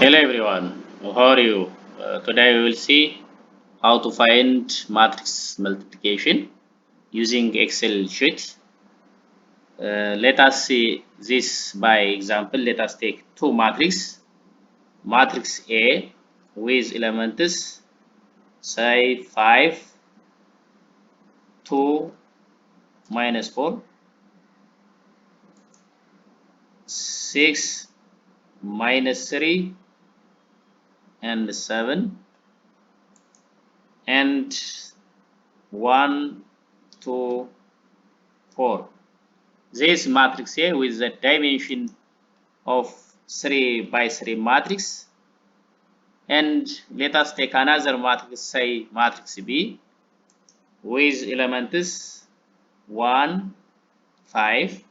Hello everyone, how are you? Today we will see how to find matrix multiplication using Excel sheet. Let us see this by example. Let us take two matrices. Matrix A with elements say 5, 2, minus 4, 6, minus 3, and 7, and 1, 2, 4. This matrix A with the dimension of 3 by 3 matrix, and let us take another matrix, say matrix B with elements 1, 5,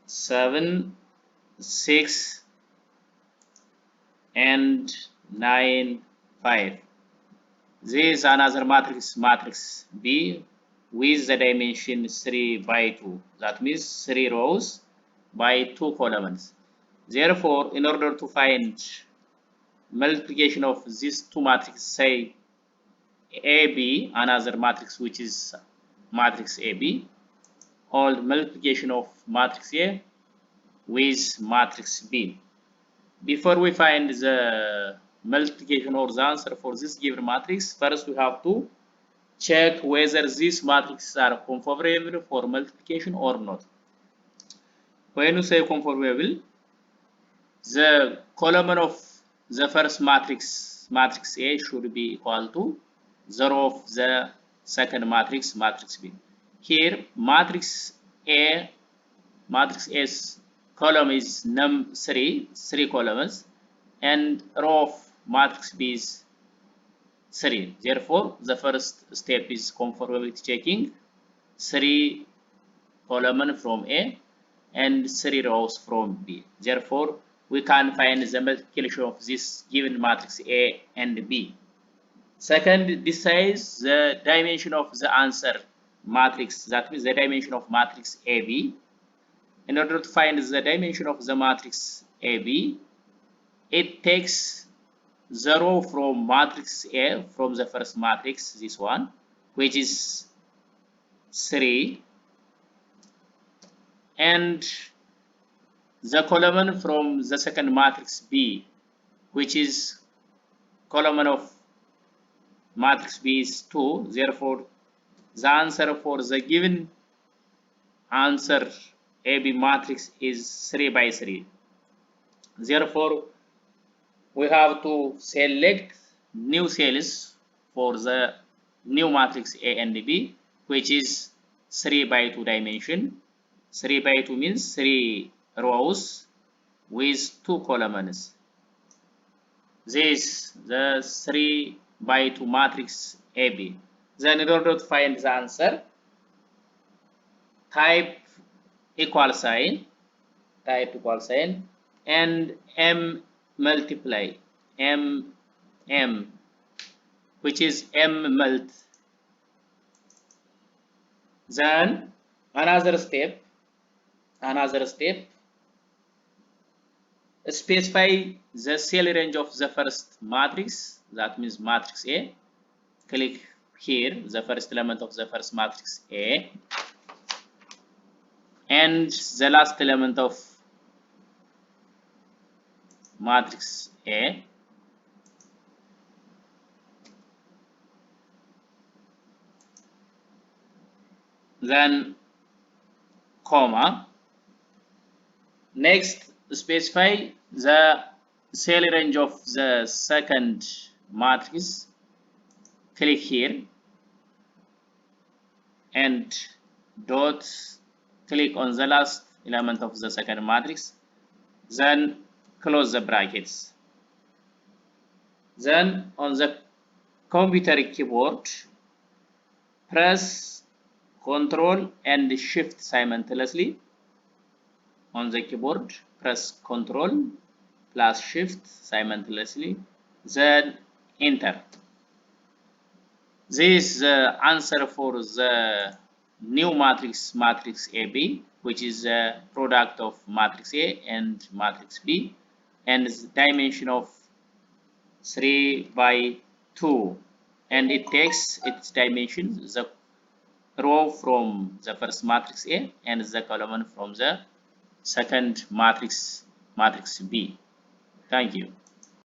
7, 6, and 9, 5. This is another matrix B with the dimension 3 by 2, that means 3 rows by 2 columns. Therefore, in order to find multiplication of these two matrices, say AB, another matrix which is matrix AB, or multiplication of matrix A with matrix B. Before we find the multiplication or the answer for this given matrix, first we have to check whether these matrices are conformable for multiplication or not. When you say conformable, the column of the first matrix, matrix A, should be equal to 0 of the second matrix, matrix B. Here, matrix A's column is num3, 3 columns, and row of matrix B is 3. Therefore, the first step is conformability checking, 3 columns from A and 3 rows from B. Therefore, we can find the multiplication of this given matrix A and B. Second, decides the dimension of the answer matrix, that means the dimension of matrix AB. In order to find the dimension of the matrix AB, it takes 0 from matrix A, from the first matrix, this one, which is 3, and the column from the second matrix B, which is column of matrix B is 2. Therefore, the answer for the given answer AB matrix is 3 by 3. Therefore, we have to select new cells for the new matrix A and B, which is 3 by 2 dimension. 3 by 2 means 3 rows with 2 columns. This the 3 by 2 matrix AB. Then in order to find the answer, type equal sign, and M multiply M, which is M mult. Then another step, specify the cell range of the first matrix, that means matrix A. Click here the first element of the first matrix A and the last element of matrix A. Then comma. Next, specify the cell range of the second matrix. Click here and dot, click on the last element of the second matrix, then close the brackets. Then on the computer keyboard, press Ctrl and Shift simultaneously. On the keyboard, press Ctrl plus Shift simultaneously, then enter. This is the answer for the new matrix AB, which is a product of matrix A and matrix B. and the dimension of 3 by 2, and it takes its dimension the row from the first matrix A and the column from the second matrix B. Thank you.